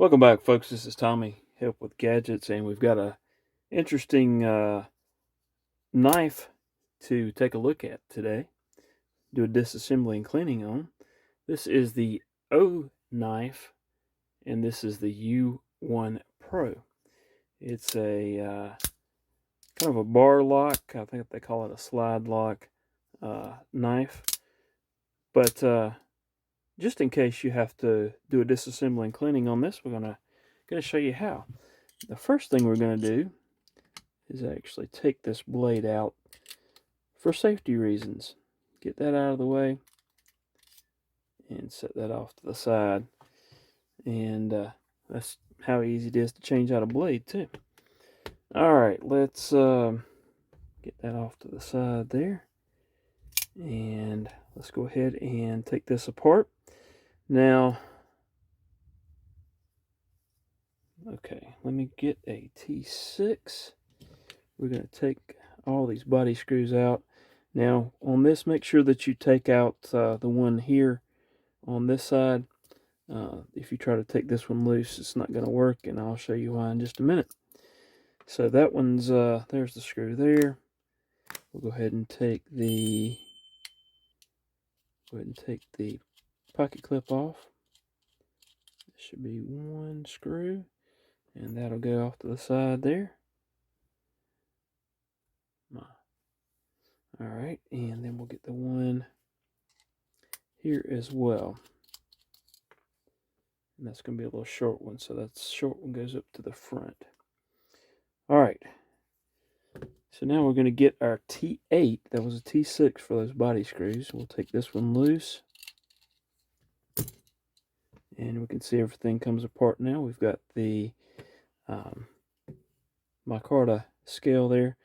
Welcome back, folks. This is Tommy, Help with Gadgets, and we've got a interesting knife to take a look at today. Do a disassembly and cleaning on. This is the Oknife, and this is the U1 Pro. It's a kind of a bar lock. I think they call it a slide lock knife. But just in case you have to do a disassembly and cleaning on this, we're gonna show you how. The first thing we're going to do is actually take this blade out for safety reasons. Get that out of the way and set that off to the side. And that's how easy it is to change out a blade too. Alright, let's get that off to the side there. And let's go ahead and take this apart. Now, okay, let me get a T6. We're going to take all these body screws out. Now, on this, make sure that you take out the one here on this side. If you try to take this one loose, it's not going to work, and I'll show you why in just a minute. So that one's, there's the screw there. We'll go ahead and take the pocket clip off. There should be one screw, and that'll go off to the side there. Alright, and then we'll get the one here as well. And that's going to be a little short one, so that short one goes up to the front. Alright, so now we're going to get our T8. That was a T6 for those body screws. We'll take this one loose. And we can see everything comes apart now. We've got the micarta scale there.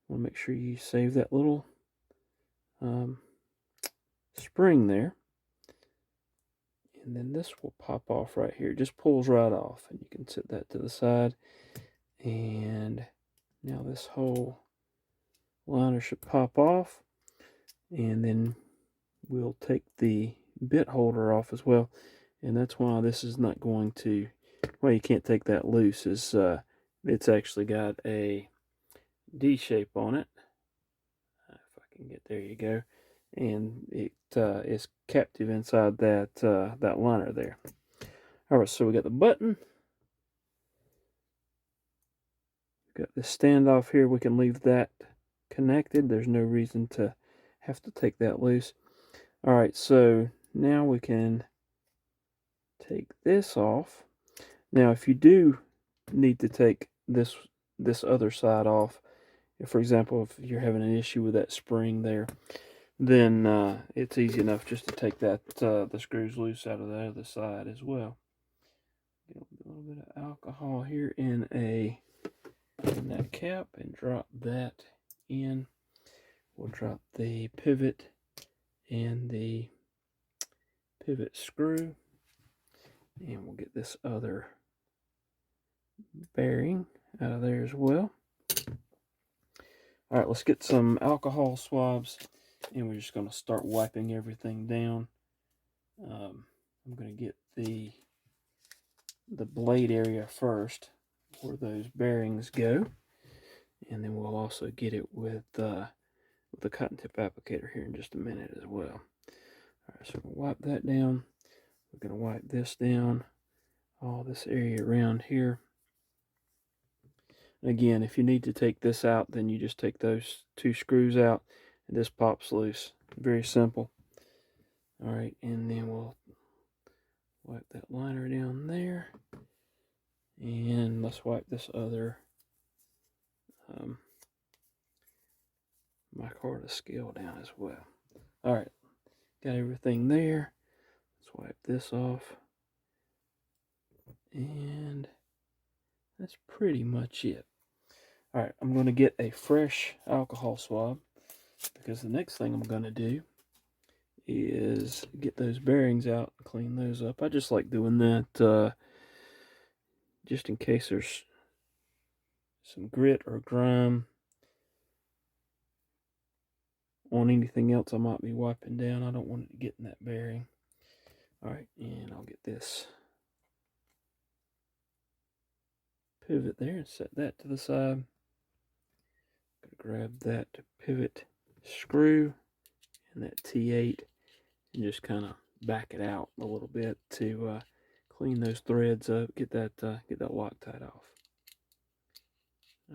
We'll make sure you save that little spring there. And then this will pop off right here. It just pulls right off, and you can set that to the side. And now this whole liner should pop off, and then we'll take the bit holder off as well. And that's why this is not going to, well, you can't take that loose, is it's actually got a D shape on it. If I can get, there you go. And it is captive inside that that liner there. Alright, so we got the button. We've got this standoff here. We can leave that connected. There's no reason to have to take that loose. Alright, so now we can take this off. Now, if you do need to take this other side off, if, for example, if you're having an issue with that spring there, then it's easy enough just to take that the screws loose out of the other side as well. Get a little bit of alcohol here in that cap and drop that in. We'll drop the pivot and the pivot screw, and we'll get this other bearing out of there as well. Alright, let's get some alcohol swabs, and we're just going to start wiping everything down. I'm going to get the blade area first, where those bearings go, and then we'll also get it with the cotton tip applicator here in just a minute as well. Alright, so we'll wipe that down. We're going to wipe this down, all this area around here. Again, if you need to take this out, then you just take those two screws out, and this pops loose. Very simple. Alright, and then we'll wipe that liner down there. And let's wipe this other micarta scale down as well. Alright, got everything there. Let's wipe this off. And that's pretty much it. Alright, I'm going to get a fresh alcohol swab, because the next thing I'm going to do is get those bearings out and clean those up. I just like doing that just in case there's some grit or grime on anything else I might be wiping down. I don't want it to get in that bearing. Alright, and I'll get this pivot there and set that to the side. Grab that pivot screw and that T8 and just kind of back it out a little bit to clean those threads up, get that Loctite off.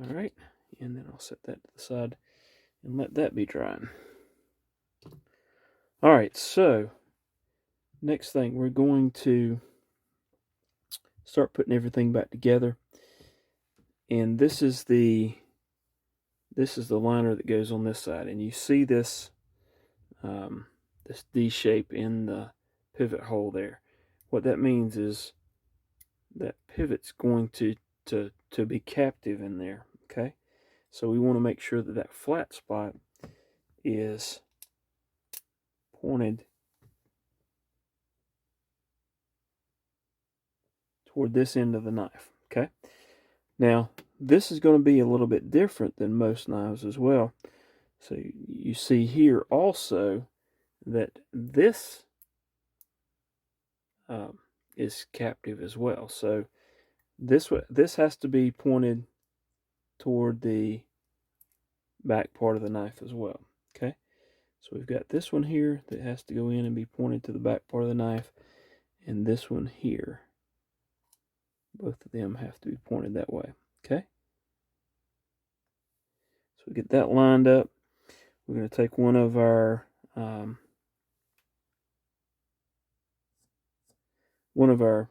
All right, and then I'll set that to the side and let that be drying. All right, so next thing, we're going to start putting everything back together. And this is the liner that goes on this side, and you see this this D shape in the pivot hole there. What that means is that pivot's going to be captive in there. Okay, so we want to make sure that that flat spot is pointed toward this end of the knife. Okay, now this is going to be a little bit different than most knives as well. So you see here also that this is captive as well. So this has to be pointed toward the back part of the knife as well. Okay, so we've got this one here that has to go in and be pointed to the back part of the knife, and this one here. Both of them have to be pointed that way. Okay, so we get that lined up. We're going to take one of our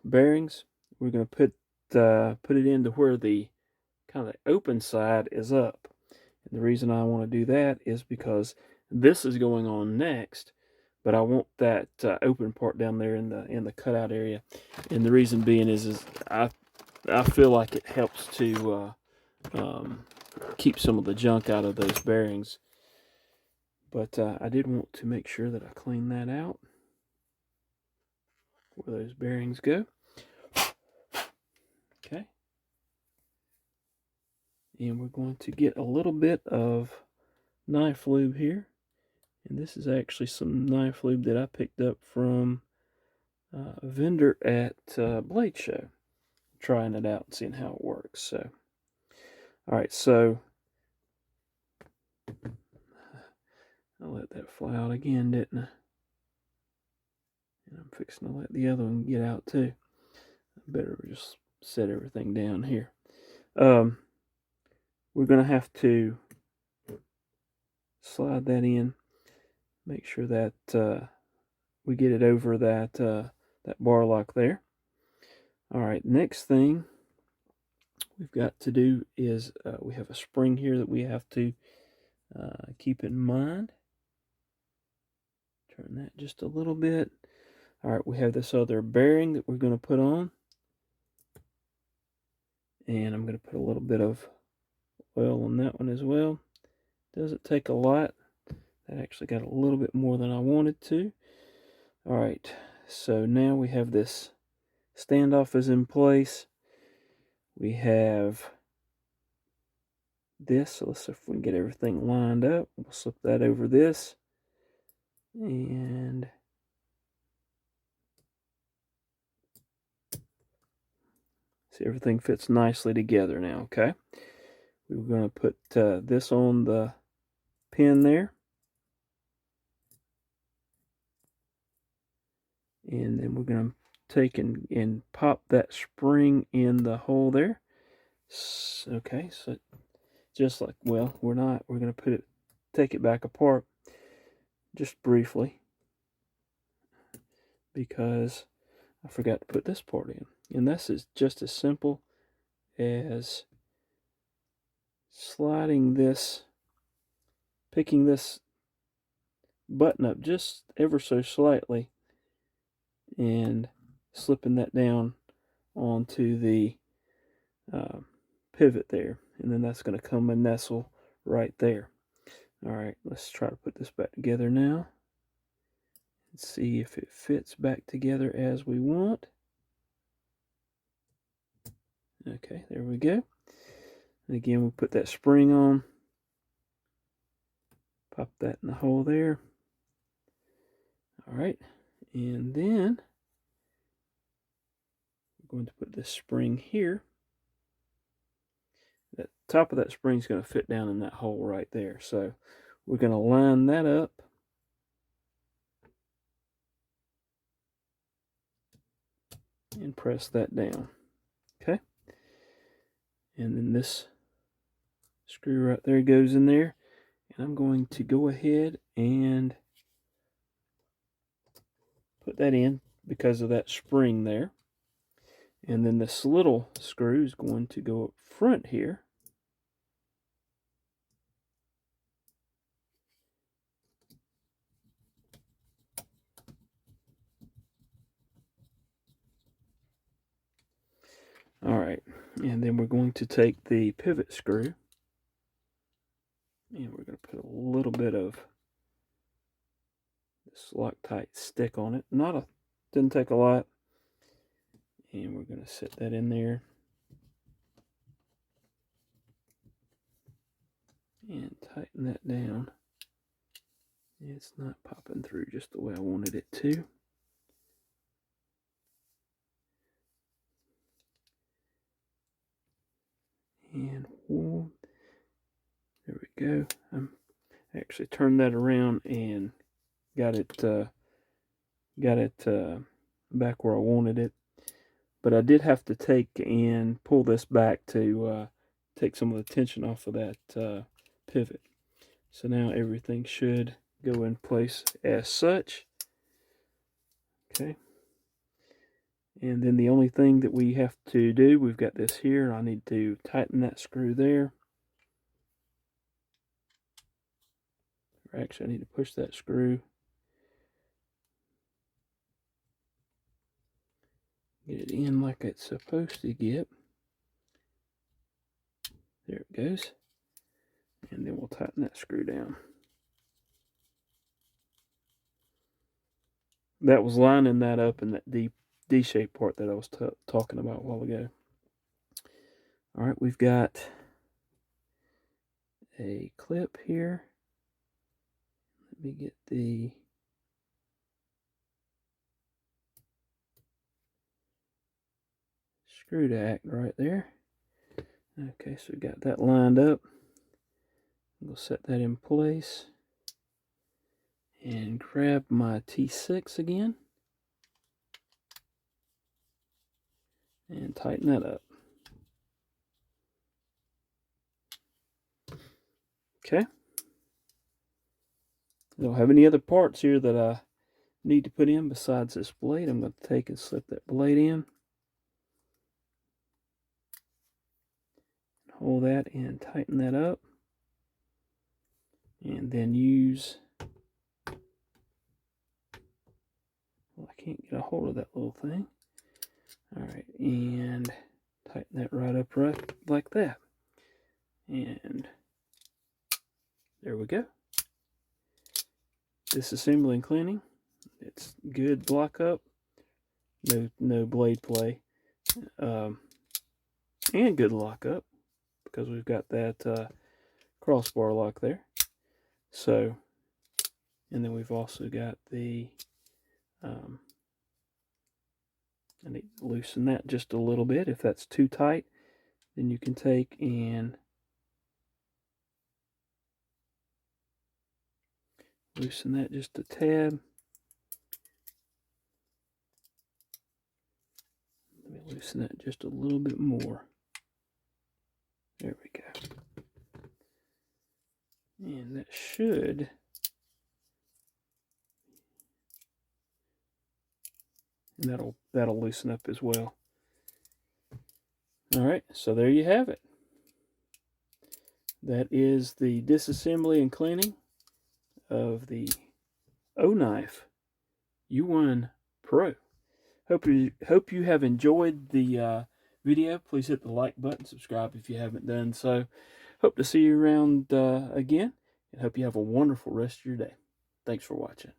bearings. We're going to put it into where the kind of the open side is up. And the reason I want to do that is because this is going on next, but I want that open part down there in the cutout area. And the reason being is I feel like it helps to keep some of the junk out of those bearings. But I did want to make sure that I clean that out where those bearings go. Okay. And we're going to get a little bit of knife lube here. And this is actually some knife lube that I picked up from a vendor at Blade Show. Trying it out and seeing how it works. So, all right, so I let that fly out again, didn't I? And I'm fixing to let the other one get out too. I better just set everything down here. We're going to have to slide that in, make sure that we get it over that bar lock there. All right, next thing we've got to do is we have a spring here that we have to keep in mind. Turn that just a little bit. All right, we have this other bearing that we're going to put on. And I'm going to put a little bit of oil on that one as well. Doesn't take a lot. That actually got a little bit more than I wanted to. All right, so now we have this standoff is in place. We have this, so let's see if we can get everything lined up. We'll slip that over this. And see, everything fits nicely together now, okay? We're going to put this on the pin there. And then we're going to take and pop that spring in the hole there. Okay, so just like, well, we're going to take it back apart just briefly because I forgot to put this part in. And this is just as simple as sliding this, picking this button up just ever so slightly and slipping that down onto the pivot there, and then that's going to come and nestle right there. All right, let's try to put this back together now and see if it fits back together as we want. Okay, there we go. And again, we put that spring on, pop that in the hole there. All right, and then we're going to put this spring here that top of that spring is going to fit down in that hole right there. So we're going to line that up. And press that down. Okay. And then this screw right there goes in there. And I'm going to go ahead and put that in because of that spring there. And then this little screw is going to go up front here. All right, and then we're going to take the pivot screw and we're going to put a little bit of this Loctite stick on it. Didn't take a lot. And we're going to set that in there. And tighten that down. It's not popping through just the way I wanted it to. And whoa, there we go. I actually turned that around and got it back where I wanted it. But I did have to take and pull this back to take some of the tension off of that pivot. So now everything should go in place as such. Okay. And then the only thing that we have to do, we've got this here. I need to tighten that screw there. Or actually, I need to push that screw. Get it in like it's supposed to get. There it goes. And then we'll tighten that screw down. That was lining that up in that D-shaped part that I was talking about a while ago. All right, we've got a clip here. Let me get the screw to act right there. Okay, so we got that lined up. We'll set that in place and grab my T6 again and tighten that up. Okay. I don't have any other parts here that I need to put in besides this blade. I'm going to take and slip that blade in. Hold that and tighten that up. And then use, well, I can't get a hold of that little thing. All right, and tighten that right up right like that. And there we go. Disassembly and cleaning. It's good block up. No blade play. And good lock up because we've got that crossbar lock there. So, and then we've also got the I need to loosen that just a little bit. If that's too tight, then you can take and loosen that just a tad. Let me loosen that just a little bit more. There we go. And that should and that'll loosen up as well. All right, so there you have it. That is the disassembly and cleaning of the Oknife U1 Pro. Hope you have enjoyed the video. Please hit the like button, subscribe if you haven't done so. Hope to see you around again, and hope you have a wonderful rest of your day. Thanks for watching.